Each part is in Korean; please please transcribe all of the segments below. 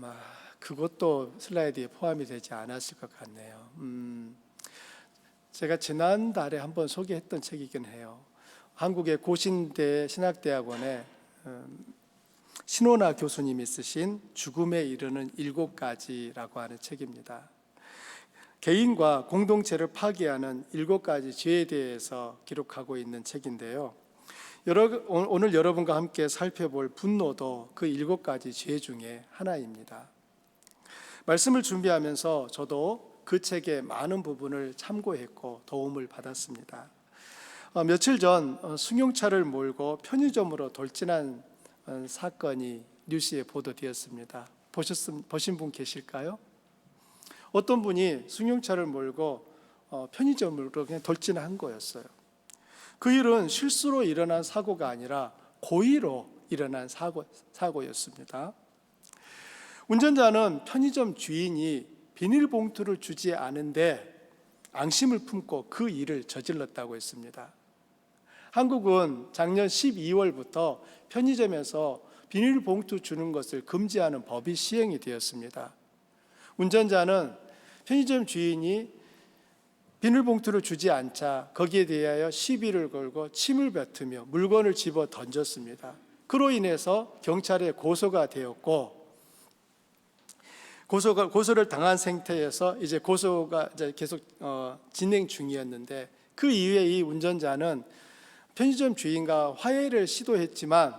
아마 그것도 슬라이드에 포함이 되지 않았을 것 같네요. 제가 지난달에 한번 소개했던 책이긴 해요. 한국의 고신대 신학대학원에 신원아 교수님이 쓰신 죽음에 이르는 7가지라고 하는 책입니다. 개인과 공동체를 파괴하는 7가지 죄에 대해서 기록하고 있는 책인데요. 오늘 여러분과 함께 살펴볼 분노도 그 7가지 죄 중에 하나입니다. 말씀을 준비하면서 저도 그 책의 많은 부분을 참고했고 도움을 받았습니다. 며칠 전 승용차를 몰고 편의점으로 돌진한 사건이 뉴스에 보도되었습니다. 보신 분 계실까요? 어떤 분이 승용차를 몰고 편의점으로 그냥 돌진한 거였어요. 그 일은 실수로 일어난 사고가 아니라 고의로 일어난 사고였습니다. 운전자는 편의점 주인이 비닐봉투를 주지 않은데 앙심을 품고 그 일을 저질렀다고 했습니다. 한국은 작년 12월부터 편의점에서 비닐봉투 주는 것을 금지하는 법이 시행이 되었습니다. 운전자는 편의점 주인이 비닐봉투를 주지 않자 거기에 대하여 시비를 걸고 침을 뱉으며 물건을 집어 던졌습니다. 그로 인해서 경찰에 고소가 되었고, 고소를 당한 상태에서 이제 고소가 계속 진행 중이었는데, 그 이후에 이 운전자는 편의점 주인과 합의를 시도했지만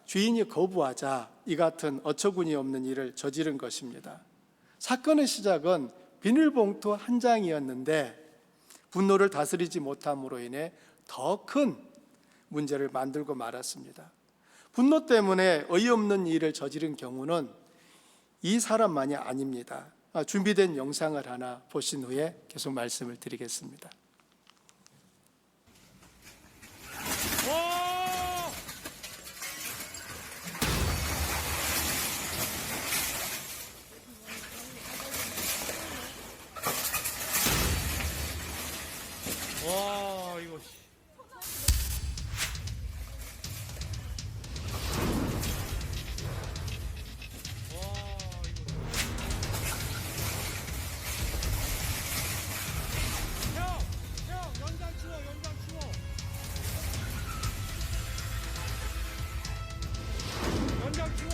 주인이 거부하자 이 같은 어처구니 없는 일을 저지른 것입니다. 사건의 시작은 비닐봉투 한 장이었는데 분노를 다스리지 못함으로 인해 더 큰 문제를 만들고 말았습니다. 분노 때문에 어이없는 일을 저지른 경우는 이 사람만이 아닙니다. 준비된 영상을 하나 보신 후에 계속 말씀을 드리겠습니다. 와, 이거. 연장 치워.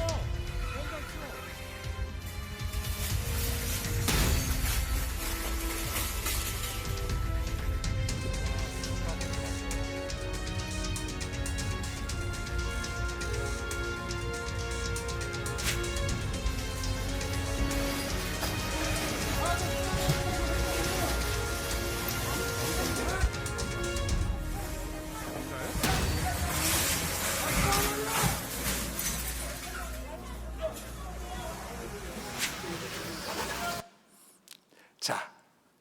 자,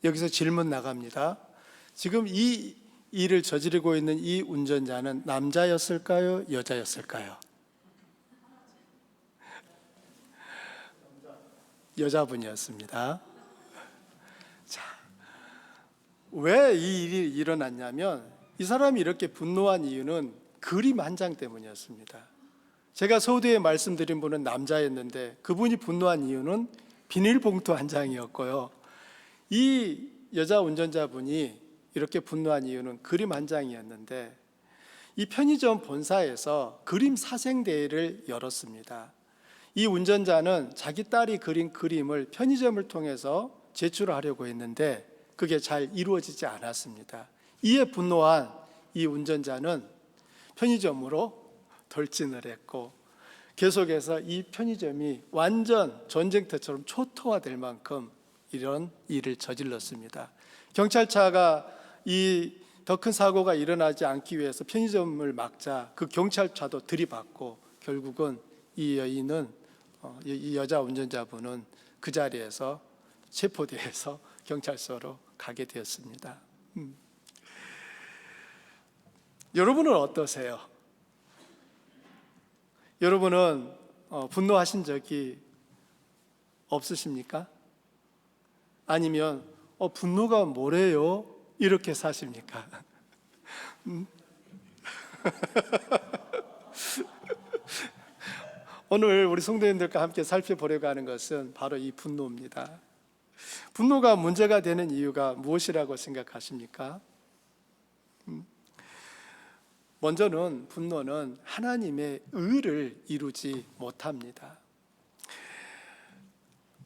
여기서 질문 나갑니다. 지금 이 일을 저지르고 있는 이 운전자는 남자였을까요? 여자였을까요? 여자분이었습니다. 자, 왜 이 일이 일어났냐면 이 사람이 이렇게 분노한 이유는 그림 한 장 때문이었습니다. 제가 서두에 말씀드린 분은 남자였는데 그분이 분노한 이유는 비닐봉투 한 장이었고요. 이 여자 운전자분이 이렇게 분노한 이유는 그림 한 장이었는데, 이 편의점 본사에서 그림 사생대회를 열었습니다. 이 운전자는 자기 딸이 그린 그림을 편의점을 통해서 제출하려고 했는데 그게 잘 이루어지지 않았습니다. 이에 분노한 이 운전자는 편의점으로 돌진을 했고, 계속해서 이 편의점이 완전 전쟁터처럼 초토화될 만큼 이런 일을 저질렀습니다. 경찰차가 이 더 큰 사고가 일어나지 않기 위해서 편의점을 막자 그 경찰차도 들이받고 결국은 이 여자 운전자분은 그 자리에서 체포돼서 경찰서로 가게 되었습니다. 여러분은 어떠세요? 여러분은 분노하신 적이 없으십니까? 아니면 분노가 뭐래요? 이렇게 사십니까? 오늘 우리 성도님들과 함께 살펴보려고 하는 것은 바로 이 분노입니다. 분노가 문제가 되는 이유가 무엇이라고 생각하십니까? 먼저는 분노는 하나님의 의를 이루지 못합니다.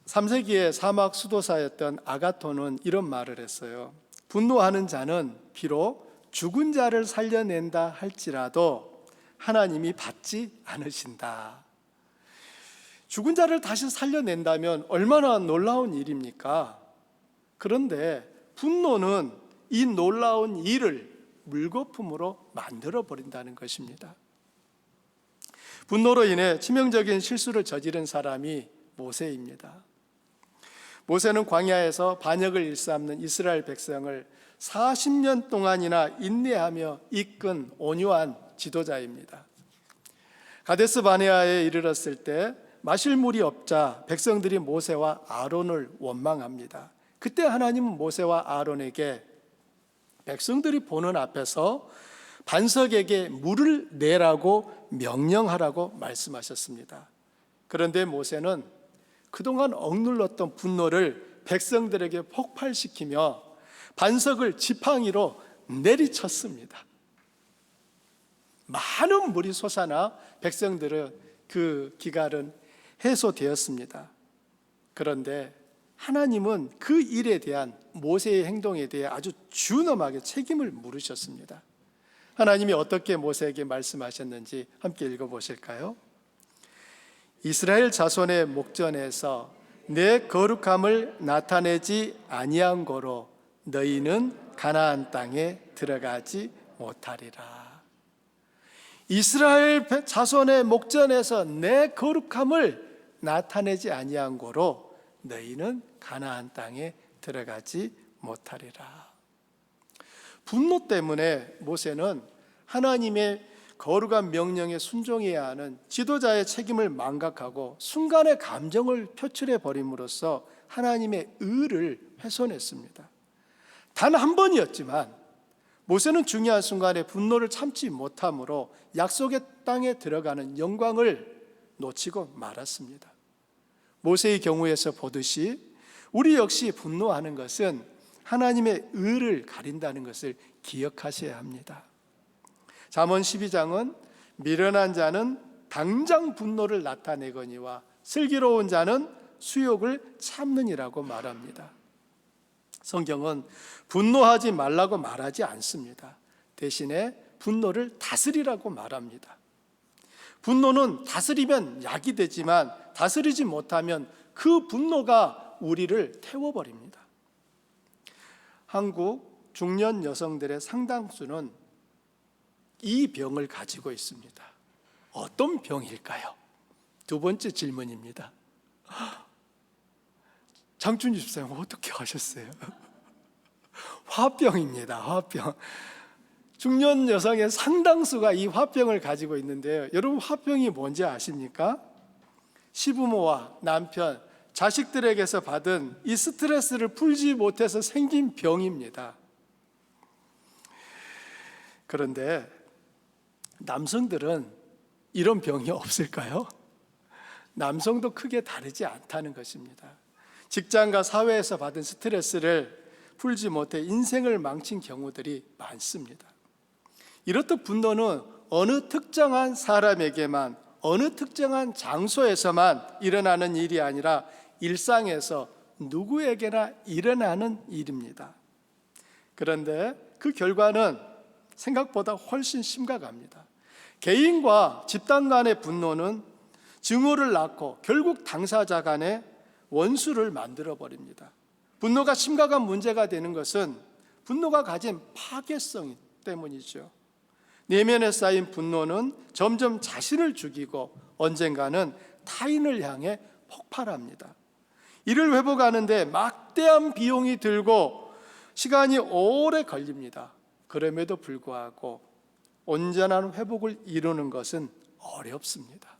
3세기의 사막 수도사였던 아가토는 이런 말을 했어요. 분노하는 자는 비록 죽은 자를 살려낸다 할지라도 하나님이 받지 않으신다. 죽은 자를 다시 살려낸다면 얼마나 놀라운 일입니까? 그런데 분노는 이 놀라운 일을 물거품으로 만들어버린다는 것입니다. 분노로 인해 치명적인 실수를 저지른 사람이 모세입니다. 모세는 광야에서 반역을 일삼는 이스라엘 백성을 40년 동안이나 인내하며 이끈 온유한 지도자입니다. 가데스 바네아에 이르렀을 때 마실 물이 없자 백성들이 모세와 아론을 원망합니다. 그때 하나님은 모세와 아론에게 백성들이 보는 앞에서 반석에게 물을 내라고 명령하라고 말씀하셨습니다. 그런데 모세는 그동안 억눌렀던 분노를 백성들에게 폭발시키며 반석을 지팡이로 내리쳤습니다. 많은 물이 솟아나 백성들은 그 기갈은 해소되었습니다. 그런데 하나님은 그 일에 대한 모세의 행동에 대해 아주 준엄하게 책임을 물으셨습니다. 하나님이 어떻게 모세에게 말씀하셨는지 함께 읽어보실까요? 이스라엘 자손의 목전에서 내 거룩함을 나타내지 아니한 고로 너희는 가나안 땅에 들어가지 못하리라. 이스라엘 자손의 목전에서 내 거룩함을 나타내지 아니한 고로 너희는 가나안 땅에 들어가지 못하리라. 분노 때문에 모세는 하나님의 거룩한 명령에 순종해야 하는 지도자의 책임을 망각하고 순간의 감정을 표출해 버림으로써 하나님의 의를 훼손했습니다. 단 한 번이었지만 모세는 중요한 순간에 분노를 참지 못함으로 약속의 땅에 들어가는 영광을 놓치고 말았습니다. 모세의 경우에서 보듯이 우리 역시 분노하는 것은 하나님의 의를 가린다는 것을 기억하셔야 합니다. 잠언 12장은 미련한 자는 당장 분노를 나타내거니와 슬기로운 자는 수욕을 참느니라고 말합니다. 성경은 분노하지 말라고 말하지 않습니다. 대신에 분노를 다스리라고 말합니다. 분노는 다스리면 약이 되지만 다스리지 못하면 그 분노가 우리를 태워버립니다. 한국 중년 여성들의 상당수는 이 병을 가지고 있습니다. 어떤 병일까요? 두 번째 질문입니다. 장춘 집사님 어떻게 아셨어요? 화병입니다. 화병. 중년 여성의 상당수가 이 화병을 가지고 있는데요. 여러분 화병이 뭔지 아십니까? 시부모와 남편, 자식들에게서 받은 이 스트레스를 풀지 못해서 생긴 병입니다. 그런데 남성들은 이런 병이 없을까요? 남성도 크게 다르지 않다는 것입니다. 직장과 사회에서 받은 스트레스를 풀지 못해 인생을 망친 경우들이 많습니다. 이렇듯 분노는 어느 특정한 사람에게만, 어느 특정한 장소에서만 일어나는 일이 아니라 일상에서 누구에게나 일어나는 일입니다. 그런데 그 결과는 생각보다 훨씬 심각합니다. 개인과 집단 간의 분노는 증오를 낳고 결국 당사자 간의 원수를 만들어버립니다. 분노가 심각한 문제가 되는 것은 분노가 가진 파괴성 때문이죠. 내면에 쌓인 분노는 점점 자신을 죽이고 언젠가는 타인을 향해 폭발합니다. 이를 회복하는데 막대한 비용이 들고 시간이 오래 걸립니다. 그럼에도 불구하고 온전한 회복을 이루는 것은 어렵습니다.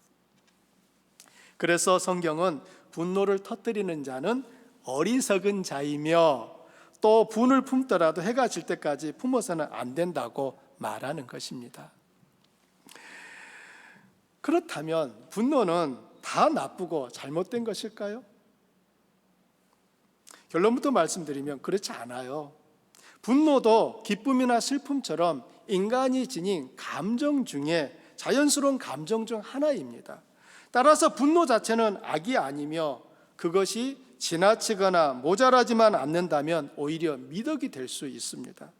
그래서 성경은 분노를 터뜨리는 자는 어리석은 자이며 또 분을 품더라도 해가 질 때까지 품어서는 안 된다고 말하는 것입니다. 그렇다면 분노는 다 나쁘고 잘못된 것일까요? 결론부터 말씀드리면 그렇지 않아요. 분노도 기쁨이나 슬픔처럼 인간이 지닌 감정 중에 자연스러운 감정 중 하나입니다. 따라서 분노 자체는 악이 아니며 그것이 지나치거나 모자라지만 않는다면 오히려 미덕이 될 수 있습니다.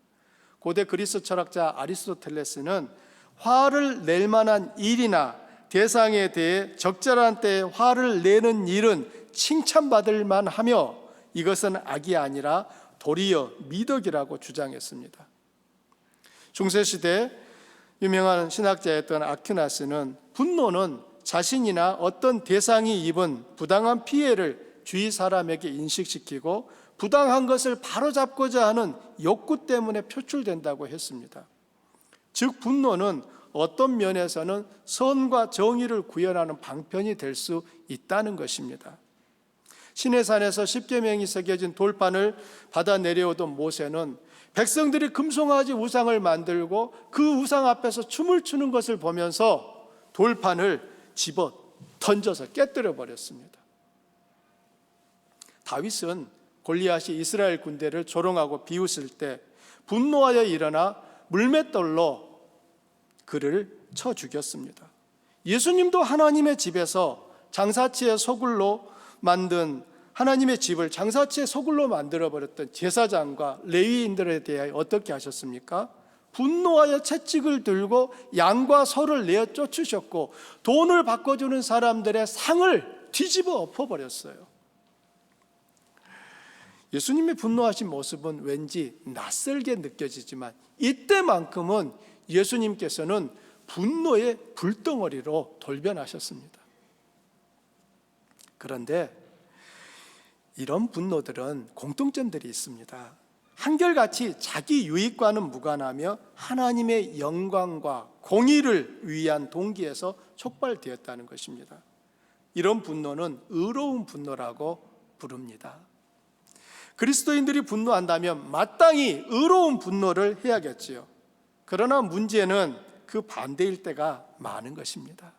고대 그리스 철학자 아리스토텔레스는 화를 낼 만한 일이나 대상에 대해 적절한 때에 화를 내는 일은 칭찬받을 만하며 이것은 악이 아니라 도리어 미덕이라고 주장했습니다. 중세시대 유명한 신학자였던 아퀴나스는 분노는 자신이나 어떤 대상이 입은 부당한 피해를 주위 사람에게 인식시키고 부당한 것을 바로잡고자 하는 욕구 때문에 표출된다고 했습니다. 즉 분노는 어떤 면에서는 선과 정의를 구현하는 방편이 될 수 있다는 것입니다. 시내산에서 십계명이 새겨진 돌판을 받아 내려오던 모세는 백성들이 금송아지 우상을 만들고 그 우상 앞에서 춤을 추는 것을 보면서 돌판을 집어 던져서 깨뜨려 버렸습니다. 다윗은 골리앗이 이스라엘 군대를 조롱하고 비웃을 때 분노하여 일어나 물맷돌로 그를 쳐 죽였습니다. 예수님도 하나님의 집에서 장사치의 소굴로 만든 하나님의 집을 장사치의 소굴로 만들어버렸던 제사장과 레위인들에 대하여 어떻게 하셨습니까? 분노하여 채찍을 들고 양과 소를 내어 쫓으셨고 돈을 바꿔주는 사람들의 상을 뒤집어 엎어버렸어요. 예수님의 분노하신 모습은 왠지 낯설게 느껴지지만 이때만큼은 예수님께서는 분노의 불덩어리로 돌변하셨습니다. 그런데 이런 분노들은 공통점들이 있습니다. 한결같이 자기 유익과는 무관하며 하나님의 영광과 공의를 위한 동기에서 촉발되었다는 것입니다. 이런 분노는 의로운 분노라고 부릅니다. 그리스도인들이 분노한다면 마땅히 의로운 분노를 해야겠지요. 그러나 문제는 그 반대일 때가 많은 것입니다.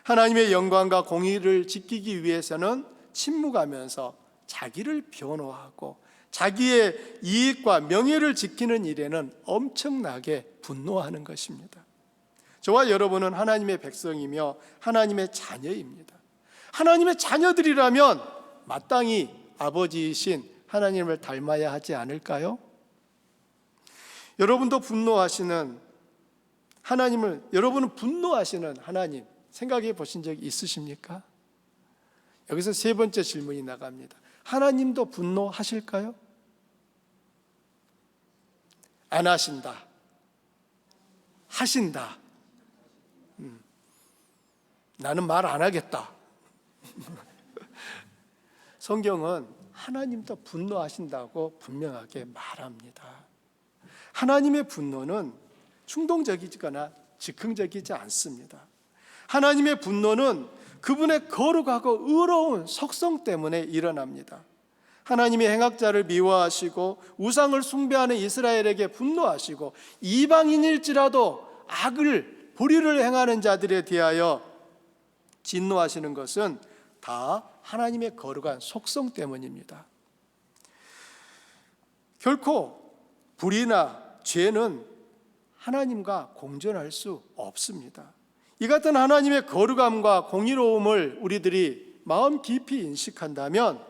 하나님의 영광과 공의를 지키기 위해서는 침묵하면서 자기를 변호하고 자기의 이익과 명예를 지키는 일에는 엄청나게 분노하는 것입니다. 저와 여러분은 하나님의 백성이며 하나님의 자녀입니다. 하나님의 자녀들이라면 마땅히 아버지이신 하나님을 닮아야 하지 않을까요? 여러분도 분노하시는 하나님을, 여러분은 분노하시는 하나님 생각해 보신 적이 있으십니까? 여기서 세 번째 질문이 나갑니다. 하나님도 분노하실까요? 안 하신다. 하신다. 나는 말 안 하겠다. 성경은 하나님도 분노하신다고 분명하게 말합니다. 하나님의 분노는 충동적이거나 즉흥적이지 않습니다. 하나님의 분노는 그분의 거룩하고 의로운 속성 때문에 일어납니다. 하나님의 행악자를 미워하시고 우상을 숭배하는 이스라엘에게 분노하시고 이방인일지라도 악을 불의를 행하는 자들에 대하여 진노하시는 것은 다 하나님의 거룩한 속성 때문입니다. 결코 불의나 죄는 하나님과 공존할 수 없습니다. 이 같은 하나님의 거룩함과 공의로움을 우리들이 마음 깊이 인식한다면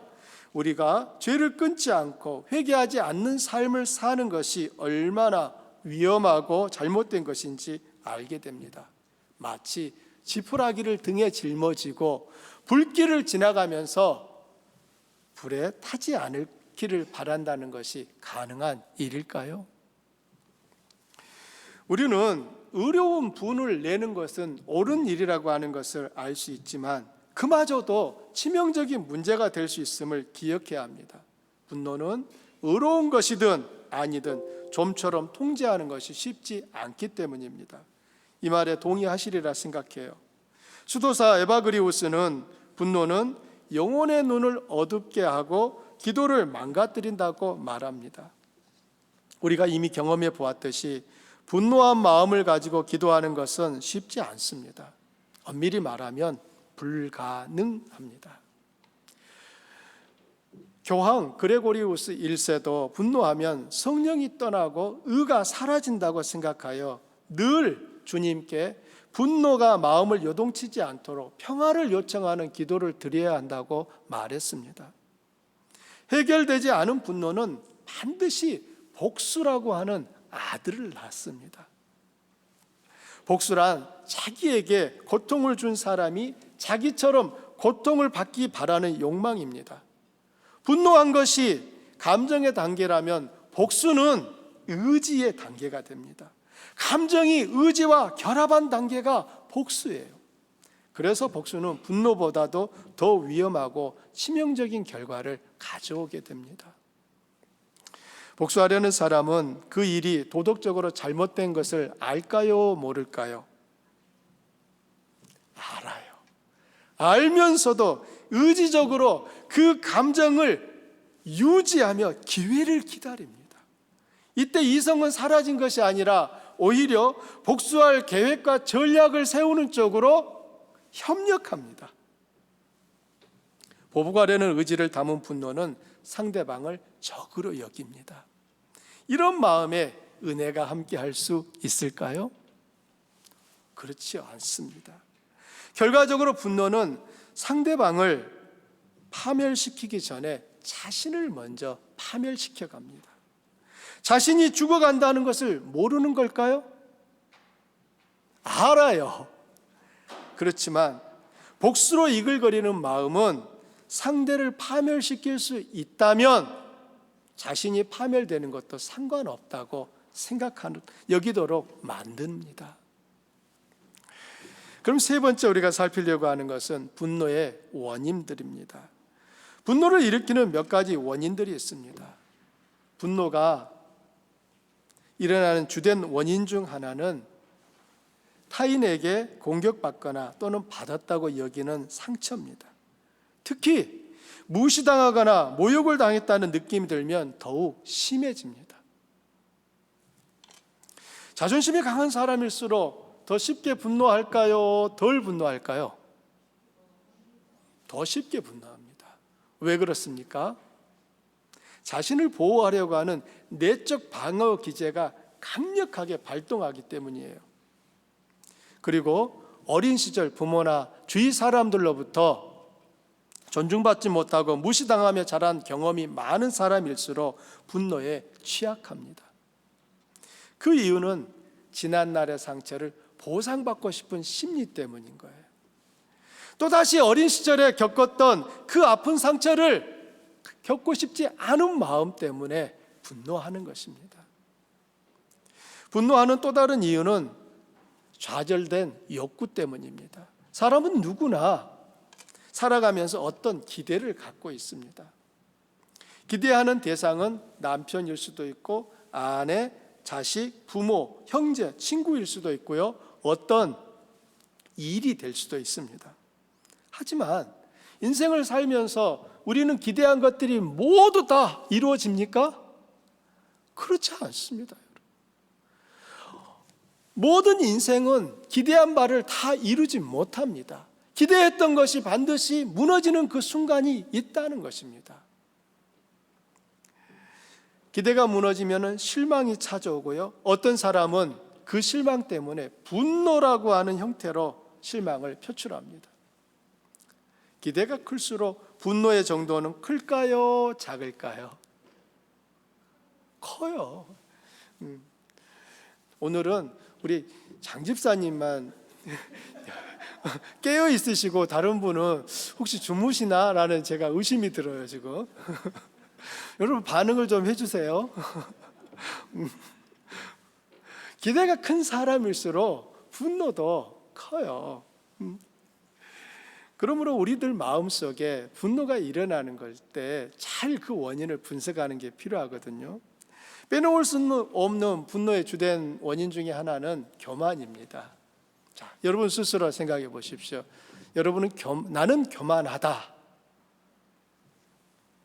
우리가 죄를 끊지 않고 회개하지 않는 삶을 사는 것이 얼마나 위험하고 잘못된 것인지 알게 됩니다. 마치 지푸라기를 등에 짊어지고 불길을 지나가면서 불에 타지 않기를 바란다는 것이 가능한 일일까요? 우리는 의로운 분을 내는 것은 옳은 일이라고 하는 것을 알 수 있지만 그마저도 치명적인 문제가 될 수 있음을 기억해야 합니다. 분노는 의로운 것이든 아니든 좀처럼 통제하는 것이 쉽지 않기 때문입니다. 이 말에 동의하시리라 생각해요. 수도사 에바그리우스는 분노는 영혼의 눈을 어둡게 하고 기도를 망가뜨린다고 말합니다. 우리가 이미 경험해 보았듯이 분노한 마음을 가지고 기도하는 것은 쉽지 않습니다. 엄밀히 말하면 불가능합니다. 교황 그레고리우스 1세도 분노하면 성령이 떠나고 의가 사라진다고 생각하여 늘 주님께 분노가 마음을 요동치지 않도록 평화를 요청하는 기도를 드려야 한다고 말했습니다. 해결되지 않은 분노는 반드시 복수라고 하는 아들을 낳습니다. 복수란 자기에게 고통을 준 사람이 자기처럼 고통을 받기 바라는 욕망입니다. 분노한 것이 감정의 단계라면 복수는 의지의 단계가 됩니다. 감정이 의지와 결합한 단계가 복수예요. 그래서 복수는 분노보다도 더 위험하고 치명적인 결과를 가져오게 됩니다. 복수하려는 사람은 그 일이 도덕적으로 잘못된 것을 알까요, 모를까요? 알아요. 알면서도 의지적으로 그 감정을 유지하며 기회를 기다립니다. 이때 이성은 사라진 것이 아니라 오히려 복수할 계획과 전략을 세우는 쪽으로 협력합니다. 보복하려는 의지를 담은 분노는 상대방을 적으로 여깁니다. 이런 마음에 은혜가 함께할 수 있을까요? 그렇지 않습니다. 결과적으로 분노는 상대방을 파멸시키기 전에 자신을 먼저 파멸시켜 갑니다. 자신이 죽어간다는 것을 모르는 걸까요? 알아요. 그렇지만 복수로 이글거리는 마음은 상대를 파멸시킬 수 있다면 자신이 파멸되는 것도 상관없다고 여기도록 만듭니다. 그럼 세 번째 우리가 살피려고 하는 것은 분노의 원인들입니다. 분노를 일으키는 몇 가지 원인들이 있습니다. 분노가 일어나는 주된 원인 중 하나는 타인에게 공격받거나 또는 받았다고 여기는 상처입니다. 특히 무시당하거나 모욕을 당했다는 느낌이 들면 더욱 심해집니다. 자존심이 강한 사람일수록 더 쉽게 분노할까요? 덜 분노할까요? 더 쉽게 분노합니다. 왜 그렇습니까? 자신을 보호하려고 하는 내적 방어 기제가 강력하게 발동하기 때문이에요. 그리고 어린 시절 부모나 주위 사람들로부터 존중받지 못하고 무시당하며 자란 경험이 많은 사람일수록 분노에 취약합니다. 그 이유는 지난날의 상처를 보상받고 싶은 심리 때문인 거예요. 또다시 어린 시절에 겪었던 그 아픈 상처를 겪고 싶지 않은 마음 때문에 분노하는 것입니다. 분노하는 또 다른 이유는 좌절된 욕구 때문입니다. 사람은 누구나 살아가면서 어떤 기대를 갖고 있습니다. 기대하는 대상은 남편일 수도 있고 아내, 자식, 부모, 형제, 친구일 수도 있고요. 어떤 일이 될 수도 있습니다. 하지만 인생을 살면서 우리는 기대한 것들이 모두 다 이루어집니까? 그렇지 않습니다. 모든 인생은 기대한 바를 다 이루지 못합니다. 기대했던 것이 반드시 무너지는 그 순간이 있다는 것입니다. 기대가 무너지면 실망이 찾아오고요. 어떤 사람은 그 실망 때문에 분노라고 하는 형태로 실망을 표출합니다. 기대가 클수록 분노의 정도는 클까요? 작을까요? 커요. 오늘은 우리 장 집사님만 깨어 있으시고 다른 분은 혹시 주무시나? 라는 제가 의심이 들어요 지금. 여러분 반응을 좀 해주세요. 기대가 큰 사람일수록 분노도 커요. 그러므로 우리들 마음속에 분노가 일어나는 걸 때 잘 그 원인을 분석하는 게 필요하거든요. 빼놓을 수 없는 분노의 주된 원인 중에 하나는 교만입니다. 자, 여러분 스스로 생각해 보십시오. 여러분은 나는 교만하다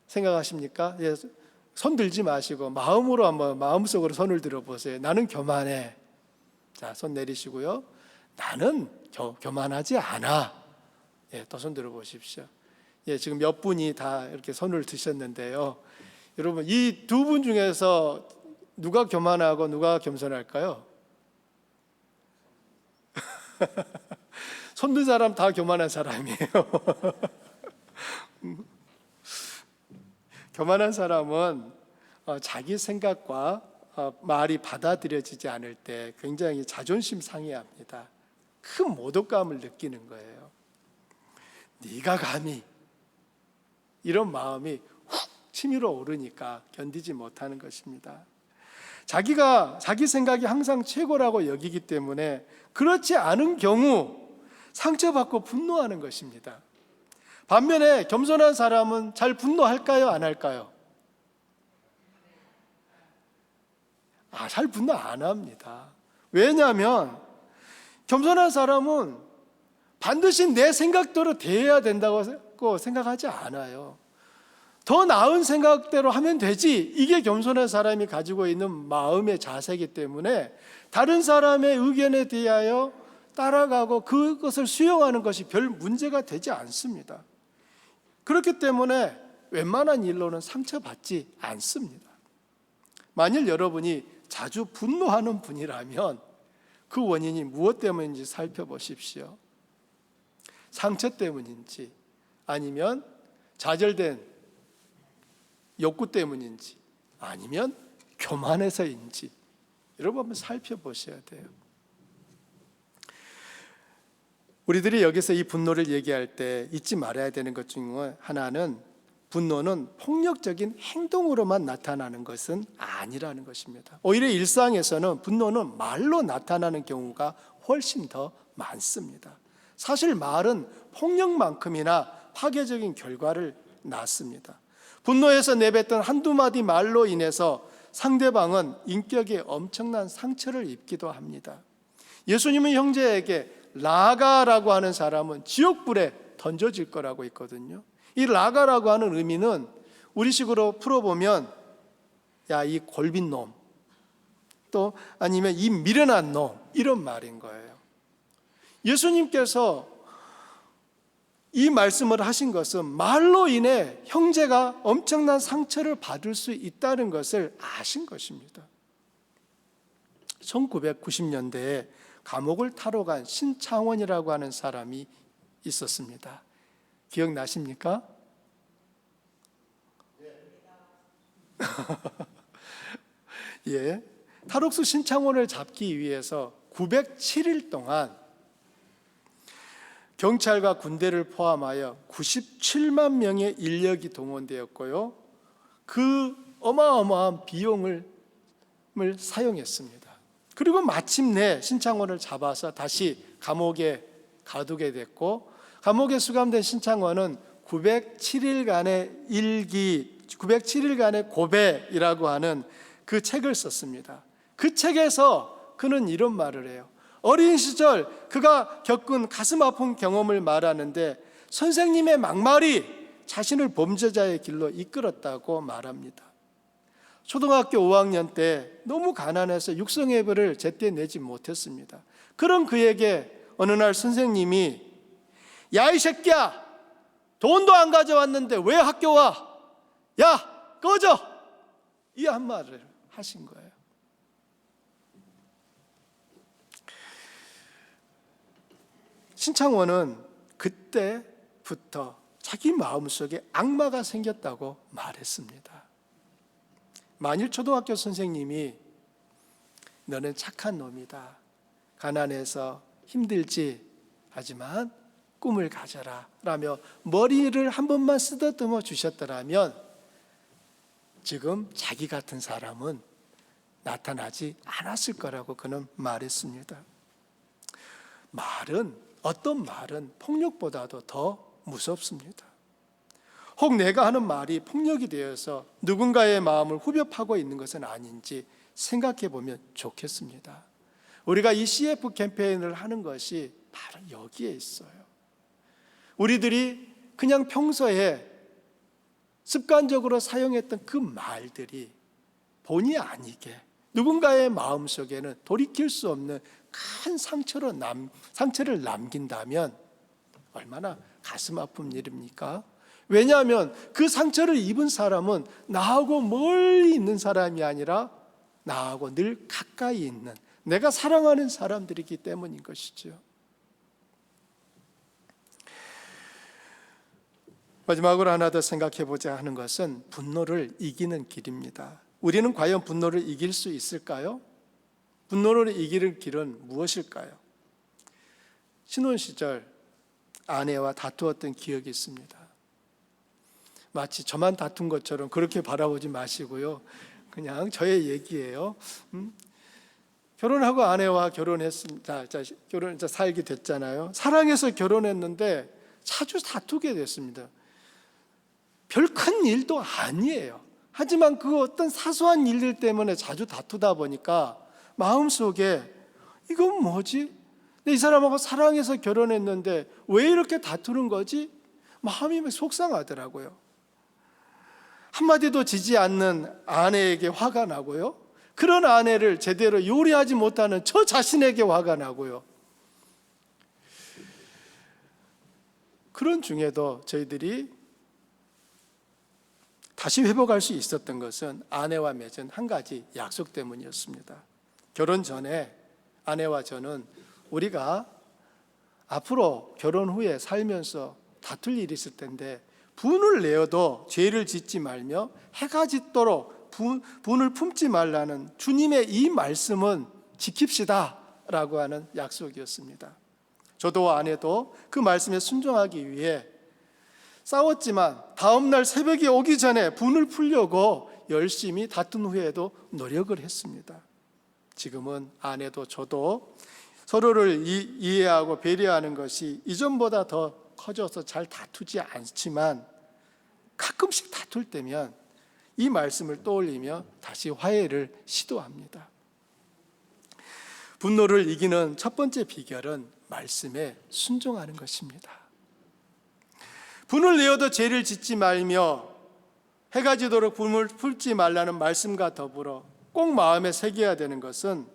생각하십니까? 예, 손 들지 마시고 마음으로 한번 마음속으로 손을 들어보세요. 나는 교만해. 자, 손 내리시고요. 나는 교만하지 않아. 예, 또 손 들어보십시오. 예, 지금 몇 분이 다 이렇게 손을 드셨는데요. 여러분, 이 두 분 중에서 누가 교만하고 누가 겸손할까요? 손 든 사람 다 교만한 사람이에요. 교만한 사람은 자기 생각과 말이 받아들여지지 않을 때 굉장히 자존심 상해합니다. 큰 모독감을 느끼는 거예요. 네가 감히, 이런 마음이 훅 치밀어 오르니까 견디지 못하는 것입니다. 자기 생각이 항상 최고라고 여기기 때문에 그렇지 않은 경우 상처받고 분노하는 것입니다. 반면에 겸손한 사람은 잘 분노할까요? 안 할까요? 잘 분노 안 합니다. 왜냐하면 겸손한 사람은 반드시 내 생각대로 대해야 된다고 생각하지 않아요. 더 나은 생각대로 하면 되지, 이게 겸손한 사람이 가지고 있는 마음의 자세이기 때문에 다른 사람의 의견에 대하여 따라가고 그것을 수용하는 것이 별 문제가 되지 않습니다. 그렇기 때문에 웬만한 일로는 상처받지 않습니다. 만일 여러분이 자주 분노하는 분이라면 그 원인이 무엇 때문인지 살펴보십시오. 상처 때문인지 아니면 좌절된 욕구 때문인지 아니면 교만해서인지 여러분 한번 살펴보셔야 돼요. 우리들이 여기서 이 분노를 얘기할 때 잊지 말아야 되는 것 중 하나는 분노는 폭력적인 행동으로만 나타나는 것은 아니라는 것입니다. 오히려 일상에서는 분노는 말로 나타나는 경우가 훨씬 더 많습니다. 사실 말은 폭력만큼이나 파괴적인 결과를 낳습니다. 분노에서 내뱉던 한두 마디 말로 인해서 상대방은 인격에 엄청난 상처를 입기도 합니다. 예수님은 형제에게 라가라고 하는 사람은 지옥불에 던져질 거라고 했거든요. 이 라가라고 하는 의미는 우리식으로 풀어보면 야, 이 골빈 놈, 또 아니면 이 미련한 놈, 이런 말인 거예요. 예수님께서 이 말씀을 하신 것은 말로 인해 형제가 엄청난 상처를 받을 수 있다는 것을 아신 것입니다. 1990년대에 감옥을 타러 간 신창원이라고 하는 사람이 있었습니다. 기억나십니까? 예, 탈옥수 신창원을 잡기 위해서 907일 동안 경찰과 군대를 포함하여 97만 명의 인력이 동원되었고요, 그 어마어마한 비용을 사용했습니다. 그리고 마침내 신창원을 잡아서 다시 감옥에 가두게 됐고, 감옥에 수감된 신창원은 907일간의 일기, 907일간의 고백이라고 하는 그 책을 썼습니다. 그 책에서 그는 이런 말을 해요. 어린 시절 그가 겪은 가슴 아픈 경험을 말하는데 선생님의 막말이 자신을 범죄자의 길로 이끌었다고 말합니다. 초등학교 5학년 때 너무 가난해서 육성예배를 제때 내지 못했습니다. 그런 그에게 어느 날 선생님이 야, 이 새끼야, 돈도 안 가져왔는데 왜 학교 와? 야, 꺼져! 이 한마디를 하신 거예요. 신창원은 그때부터 자기 마음속에 악마가 생겼다고 말했습니다. 만일 초등학교 선생님이 너는 착한 놈이다, 가난해서 힘들지, 하지만 꿈을 가져라 라며 머리를 한 번만 쓰다듬어 주셨더라면 지금 자기 같은 사람은 나타나지 않았을 거라고 그는 말했습니다. 어떤 말은 폭력보다도 더 무섭습니다. 혹 내가 하는 말이 폭력이 되어서 누군가의 마음을 후벼 파고 있는 것은 아닌지 생각해 보면 좋겠습니다. 우리가 이 CF 캠페인을 하는 것이 바로 여기에 있어요. 우리들이 그냥 평소에 습관적으로 사용했던 그 말들이 본의 아니게 누군가의 마음속에는 돌이킬 수 없는 큰 상처를 남긴다면 얼마나 가슴 아픈 일입니까? 왜냐하면 그 상처를 입은 사람은 나하고 멀리 있는 사람이 아니라 나하고 늘 가까이 있는 내가 사랑하는 사람들이기 때문인 것이죠. 마지막으로 하나 더 생각해 보자 하는 것은 분노를 이기는 길입니다. 우리는 과연 분노를 이길 수 있을까요? 분노를 이기는 길은 무엇일까요? 신혼 시절 아내와 다투었던 기억이 있습니다. 마치 저만 다툰 것처럼 그렇게 바라보지 마시고요. 그냥 저의 얘기예요. 결혼하고 아내와 결혼했습니다. 살게 됐잖아요. 사랑해서 결혼했는데 자주 다투게 됐습니다. 별 큰 일도 아니에요. 하지만 그 어떤 사소한 일들 때문에 자주 다투다 보니까 마음속에 이건 뭐지? 이 사람하고 사랑해서 결혼했는데 왜 이렇게 다투는 거지? 마음이 속상하더라고요. 한마디도 지지 않는 아내에게 화가 나고요. 그런 아내를 제대로 요리하지 못하는 저 자신에게 화가 나고요. 그런 중에도 저희들이 다시 회복할 수 있었던 것은 아내와 맺은 한 가지 약속 때문이었습니다. 결혼 전에 아내와 저는 우리가 앞으로 결혼 후에 살면서 다툴 일이 있을 텐데 분을 내어도 죄를 짓지 말며 해가 짓도록 분을 품지 말라는 주님의 이 말씀은 지킵시다 라고 하는 약속이었습니다. 저도 아내도 그 말씀에 순종하기 위해 싸웠지만 다음날 새벽이 오기 전에 분을 풀려고 열심히 다툰 후에도 노력을 했습니다. 지금은 아내도 저도 서로를 이해하고 배려하는 것이 이전보다 더 커져서 잘 다투지 않지만 가끔씩 다툴 때면 이 말씀을 떠올리며 다시 화해를 시도합니다. 분노를 이기는 첫 번째 비결은 말씀에 순종하는 것입니다. 분을 내어도 죄를 짓지 말며 해가 지도록 분을 풀지 말라는 말씀과 더불어 꼭 마음에 새겨야 되는 것은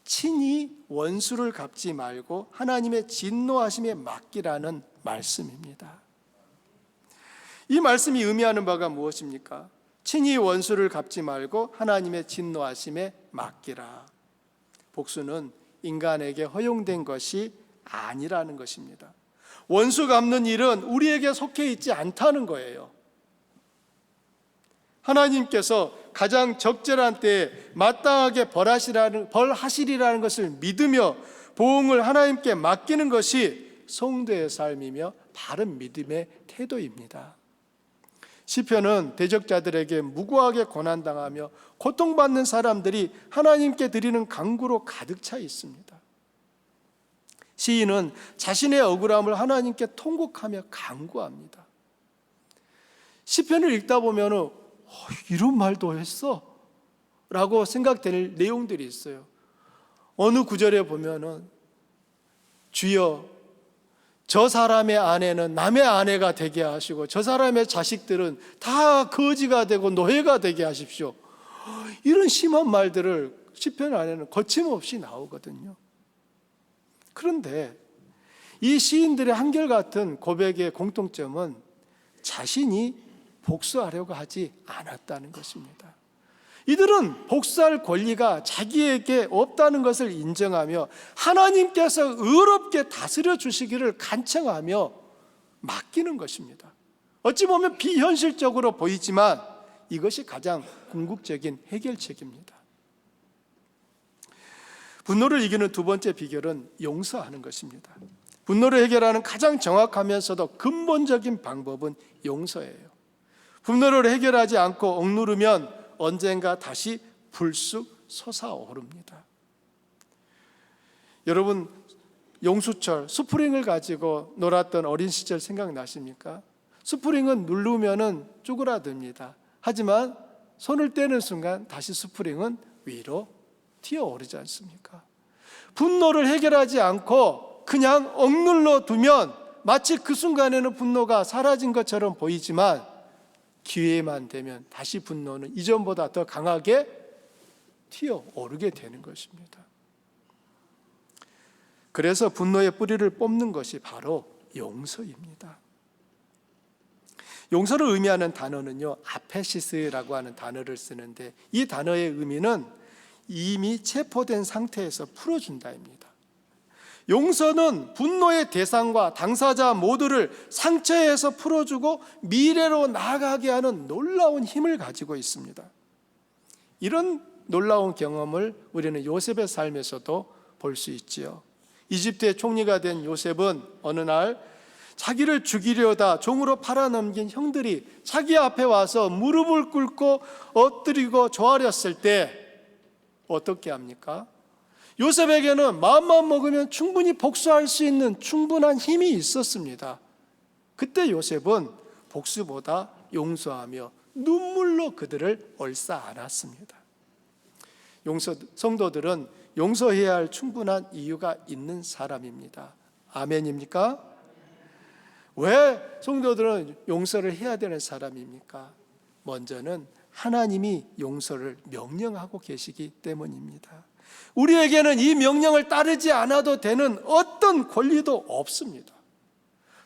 친히 원수를 갚지 말고 하나님의 진노하심에 맡기라는 말씀입니다. 이 말씀이 의미하는 바가 무엇입니까? 친히 원수를 갚지 말고 하나님의 진노하심에 맡기라. 복수는 인간에게 허용된 것이 아니라는 것입니다. 원수 갚는 일은 우리에게 속해 있지 않다는 거예요. 하나님께서 가장 적절한 때에 마땅하게 벌하시리라는 것을 믿으며 보응을 하나님께 맡기는 것이 성도의 삶이며 바른 믿음의 태도입니다. 시편은 대적자들에게 무고하게 고난당하며 고통받는 사람들이 하나님께 드리는 간구로 가득 차 있습니다. 시인은 자신의 억울함을 하나님께 통곡하며 간구합니다. 시편을 읽다 보면 이런 말도 했어? 라고 생각될 내용들이 있어요. 어느 구절에 보면은 주여 저 사람의 아내는 남의 아내가 되게 하시고 저 사람의 자식들은 다 거지가 되고 노예가 되게 하십시오. 이런 심한 말들을 시편 안에는 거침없이 나오거든요. 그런데 이 시인들의 한결같은 고백의 공통점은 자신이 복수하려고 하지 않았다는 것입니다. 이들은 복수할 권리가 자기에게 없다는 것을 인정하며 하나님께서 의롭게 다스려 주시기를 간청하며 맡기는 것입니다. 어찌 보면 비현실적으로 보이지만 이것이 가장 궁극적인 해결책입니다. 분노를 이기는 두 번째 비결은 용서하는 것입니다. 분노를 해결하는 가장 정확하면서도 근본적인 방법은 용서예요. 분노를 해결하지 않고 억누르면 언젠가 다시 불쑥 솟아오릅니다. 여러분 용수철, 스프링을 가지고 놀았던 어린 시절 생각나십니까? 스프링은 누르면은 쪼그라듭니다. 하지만 손을 떼는 순간 다시 스프링은 위로 튀어오르지 않습니까? 분노를 해결하지 않고 그냥 억눌러 두면 마치 그 순간에는 분노가 사라진 것처럼 보이지만 기회만 되면 다시 분노는 이전보다 더 강하게 튀어오르게 되는 것입니다. 그래서 분노의 뿌리를 뽑는 것이 바로 용서입니다. 용서를 의미하는 단어는요, 아페시스라고 하는 단어를 쓰는데, 이 단어의 의미는 이미 체포된 상태에서 풀어준다입니다. 용서는 분노의 대상과 당사자 모두를 상처에서 풀어주고 미래로 나아가게 하는 놀라운 힘을 가지고 있습니다. 이런 놀라운 경험을 우리는 요셉의 삶에서도 볼 수 있지요. 이집트의 총리가 된 요셉은 어느 날 자기를 죽이려다 종으로 팔아넘긴 형들이 자기 앞에 와서 무릎을 꿇고 엎드리고 조아렸을 때 어떻게 합니까? 요셉에게는 마음만 먹으면 충분히 복수할 수 있는 충분한 힘이 있었습니다. 그때 요셉은 복수보다 용서하며 눈물로 그들을 옳사 않았습니다. 성도들은 용서해야 할 충분한 이유가 있는 사람입니다. 아멘입니까? 왜 성도들은 용서를 해야 되는 사람입니까? 먼저는 하나님이 용서를 명령하고 계시기 때문입니다. 우리에게는 이 명령을 따르지 않아도 되는 어떤 권리도 없습니다.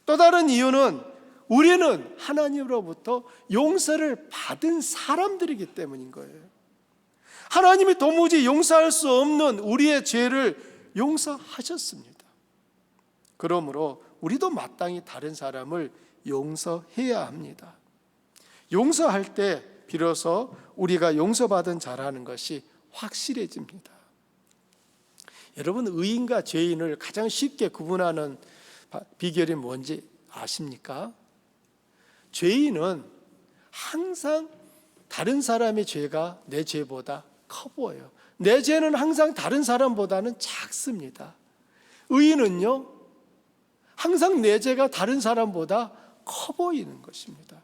또 다른 이유는 우리는 하나님으로부터 용서를 받은 사람들이기 때문인 거예요. 하나님이 도무지 용서할 수 없는 우리의 죄를 용서하셨습니다. 그러므로 우리도 마땅히 다른 사람을 용서해야 합니다. 용서할 때 비로소 우리가 용서받은 자라는 것이 확실해집니다. 여러분, 의인과 죄인을 가장 쉽게 구분하는 비결이 뭔지 아십니까? 죄인은 항상 다른 사람의 죄가 내 죄보다 커 보여요. 내 죄는 항상 다른 사람보다는 작습니다. 의인은요, 항상 내 죄가 다른 사람보다 커 보이는 것입니다.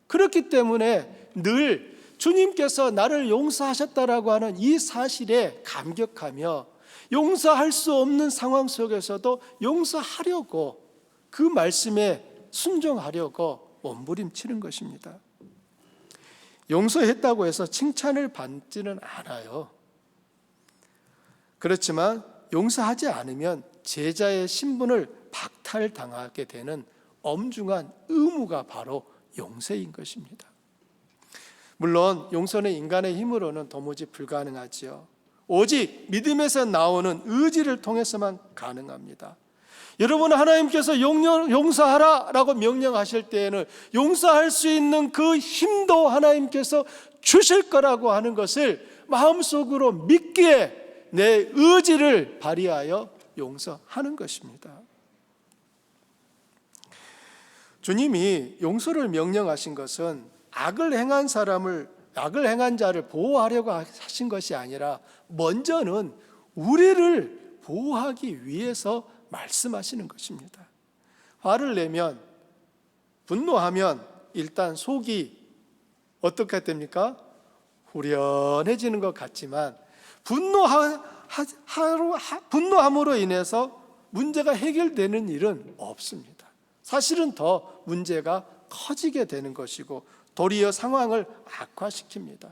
그렇기 때문에 늘 주님께서 나를 용서하셨다라고 하는 이 사실에 감격하며 용서할 수 없는 상황 속에서도 용서하려고, 그 말씀에 순종하려고 몸부림치는 것입니다. 용서했다고 해서 칭찬을 받지는 않아요. 그렇지만 용서하지 않으면 제자의 신분을 박탈당하게 되는 엄중한 의무가 바로 용서인 것입니다. 물론 용서는 인간의 힘으로는 도무지 불가능하지요. 오직 믿음에서 나오는 의지를 통해서만 가능합니다. 여러분, 하나님께서 용서하라 라고 명령하실 때에는 용서할 수 있는 그 힘도 하나님께서 주실 거라고 하는 것을 마음속으로 믿기에 내 의지를 발휘하여 용서하는 것입니다. 주님이 용서를 명령하신 것은 악을 행한 자를 보호하려고 하신 것이 아니라 먼저는 우리를 보호하기 위해서 말씀하시는 것입니다. 화를 내면, 분노하면 일단 속이 어떻게 됩니까? 후련해지는 것 같지만 분노함으로 인해서 문제가 해결되는 일은 없습니다. 사실은 더 문제가 커지게 되는 것이고 도리어 상황을 악화시킵니다.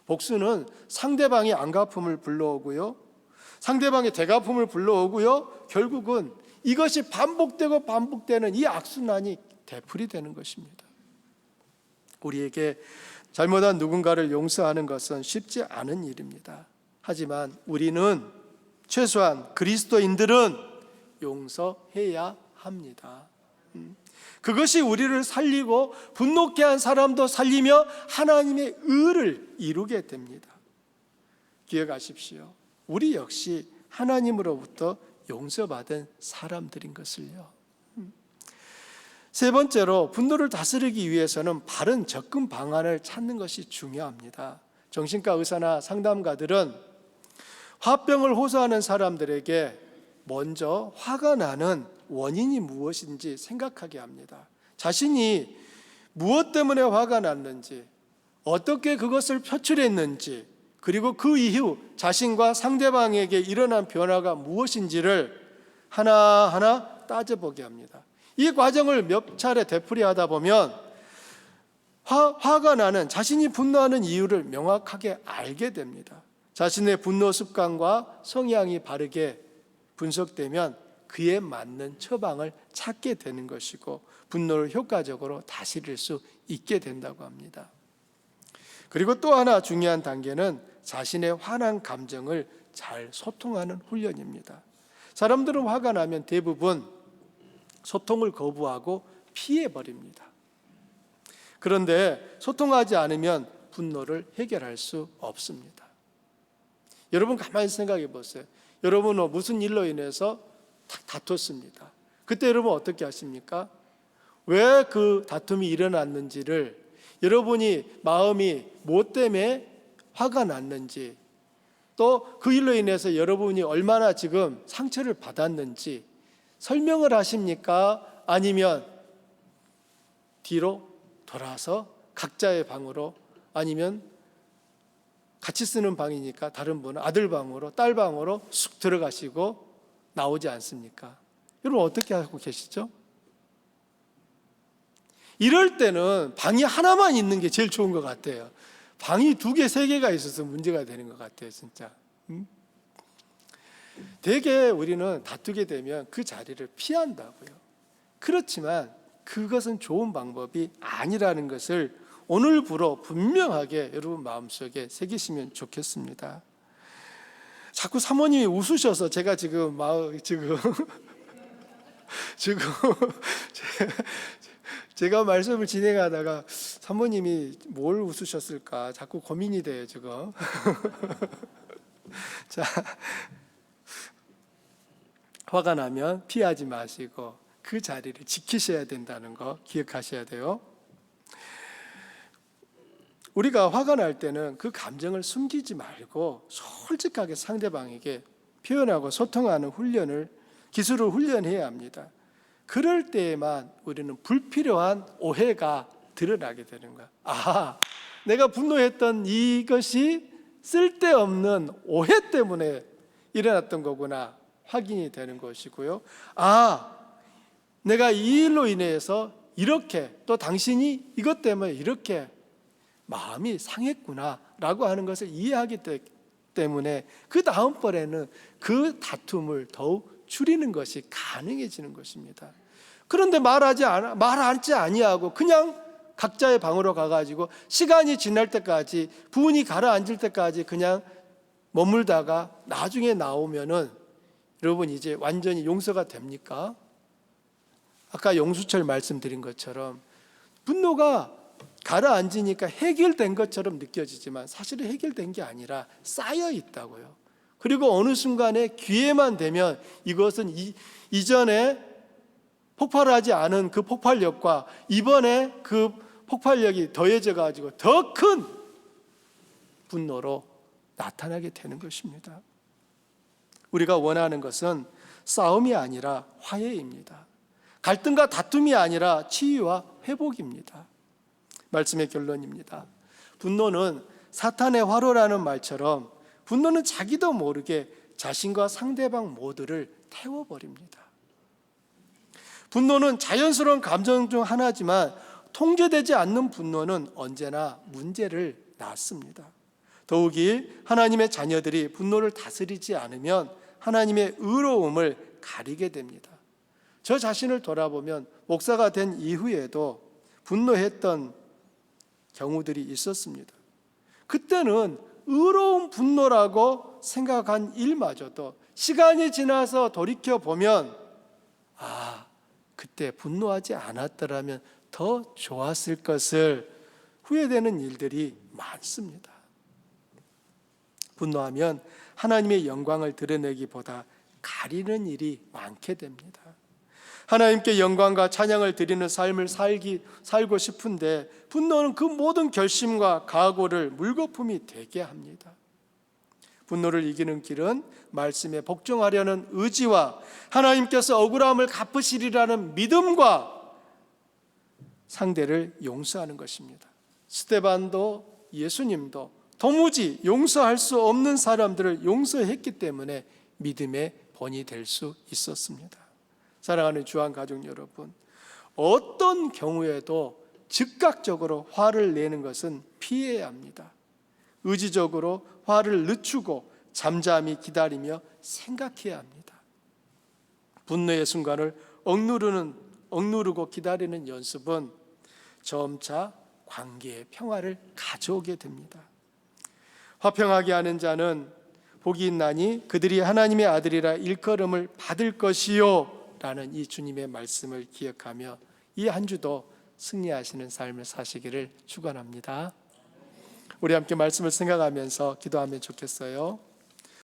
복수는 상대방이 안갚음을 불러오고요, 상대방의 대갚음을 불러오고요, 결국은 이것이 반복되고 반복되는 이 악순환이 되풀이되는 것입니다. 우리에게 잘못한 누군가를 용서하는 것은 쉽지 않은 일입니다. 하지만 우리는, 최소한 그리스도인들은 용서해야 합니다. 그것이 우리를 살리고 분노케 한 사람도 살리며 하나님의 의를 이루게 됩니다. 기억하십시오. 우리 역시 하나님으로부터 용서받은 사람들인 것을요. 세 번째로, 분노를 다스리기 위해서는 바른 접근 방안을 찾는 것이 중요합니다. 정신과 의사나 상담가들은 화병을 호소하는 사람들에게 먼저 화가 나는 원인이 무엇인지 생각하게 합니다. 자신이 무엇 때문에 화가 났는지, 어떻게 그것을 표출했는지, 그리고 그 이후 자신과 상대방에게 일어난 변화가 무엇인지를 하나하나 따져보게 합니다. 이 과정을 몇 차례 되풀이하다 보면 화가 나는, 자신이 분노하는 이유를 명확하게 알게 됩니다. 자신의 분노 습관과 성향이 바르게 분석되면 그에 맞는 처방을 찾게 되는 것이고 분노를 효과적으로 다스릴 수 있게 된다고 합니다. 그리고 또 하나 중요한 단계는 자신의 화난 감정을 잘 소통하는 훈련입니다. 사람들은 화가 나면 대부분 소통을 거부하고 피해버립니다. 그런데 소통하지 않으면 분노를 해결할 수 없습니다. 여러분 가만히 생각해 보세요. 여러분은 무슨 일로 인해서 다퉜습니다. 그때 여러분 어떻게 하십니까? 왜 그 다툼이 일어났는지를, 여러분이 마음이 뭐 때문에 화가 났는지, 또 그 일로 인해서 여러분이 얼마나 지금 상처를 받았는지 설명을 하십니까? 아니면 뒤로 돌아서 각자의 방으로, 아니면 같이 쓰는 방이니까 다른 분은 아들 방으로, 딸 방으로 쑥 들어가시고 나오지 않습니까? 여러분 어떻게 하고 계시죠? 이럴 때는 방이 하나만 있는 게 제일 좋은 것 같아요. 방이 2개, 3개가 있어서 문제가 되는 것 같아요, 진짜. 대개 우리는 다투게 되면 그 자리를 피한다고요. 그렇지만 그것은 좋은 방법이 아니라는 것을 오늘부로 분명하게 여러분 마음속에 새기시면 좋겠습니다. 자꾸 사모님이 웃으셔서 제가 지금 제가 말씀을 진행하다가 사모님이 뭘 웃으셨을까 자꾸 고민이 돼요, 지금. 자, 화가 나면 피하지 마시고 그 자리를 지키셔야 된다는 거 기억하셔야 돼요. 우리가 화가 날 때는 그 감정을 숨기지 말고 솔직하게 상대방에게 표현하고 소통하는 기술을 훈련해야 합니다. 그럴 때에만 우리는 불필요한 오해가 드러나게 되는 거야. 아, 내가 분노했던 이것이 쓸데없는 오해 때문에 일어났던 거구나 확인이 되는 것이고요. 아, 내가 이 일로 인해서 이렇게, 또 당신이 이것 때문에 이렇게 마음이 상했구나 라고 하는 것을 이해하기 때문에 그 다음번에는 그 다툼을 더욱 줄이는 것이 가능해지는 것입니다. 그런데 말하지 아니하고 그냥 각자의 방으로 가가지고 시간이 지날 때까지, 부은이 가라앉을 때까지 그냥 머물다가 나중에 나오면은 여러분 이제 완전히 용서가 됩니까? 아까 용수철 말씀드린 것처럼 분노가 가라앉으니까 해결된 것처럼 느껴지지만 사실은 해결된 게 아니라 쌓여 있다고요. 그리고 어느 순간에 기회만 되면 이것은 이전에 폭발하지 않은 그 폭발력과 이번에 그 폭발력이 더해져 가지고 더 큰 분노로 나타나게 되는 것입니다. 우리가 원하는 것은 싸움이 아니라 화해입니다. 갈등과 다툼이 아니라 치유와 회복입니다. 말씀의 결론입니다. 분노는 사탄의 화로라는 말처럼 분노는 자기도 모르게 자신과 상대방 모두를 태워버립니다. 분노는 자연스러운 감정 중 하나지만 통제되지 않는 분노는 언제나 문제를 낳습니다. 더욱이 하나님의 자녀들이 분노를 다스리지 않으면 하나님의 의로움을 가리게 됩니다. 저 자신을 돌아보면 목사가 된 이후에도 분노했던 경우들이 있었습니다. 그때는 의로운 분노라고 생각한 일마저도 시간이 지나서 돌이켜보면 그때 분노하지 않았더라면 더 좋았을 것을 후회되는 일들이 많습니다. 분노하면 하나님의 영광을 드러내기보다 가리는 일이 많게 됩니다. 하나님께 영광과 찬양을 드리는 삶을 살고 싶은데 분노는 그 모든 결심과 각오를 물거품이 되게 합니다. 분노를 이기는 길은 말씀에 복종하려는 의지와 하나님께서 억울함을 갚으시리라는 믿음과 상대를 용서하는 것입니다. 스데반도 예수님도 도무지 용서할 수 없는 사람들을 용서했기 때문에 믿음의 본이 될 수 있었습니다. 사랑하는 주한 가족 여러분, 어떤 경우에도 즉각적으로 화를 내는 것은 피해야 합니다. 의지적으로 화를 늦추고 잠잠히 기다리며 생각해야 합니다. 분노의 순간을 억누르고 기다리는 연습은 점차 관계의 평화를 가져오게 됩니다. 화평하게 하는 자는 복이 있나니 그들이 하나님의 아들이라 일컬음을 받을 것이요 라는 이 주님의 말씀을 기억하며 이 한 주도 승리하시는 삶을 사시기를 축원합니다. 우리 함께 말씀을 생각하면서 기도하면 좋겠어요.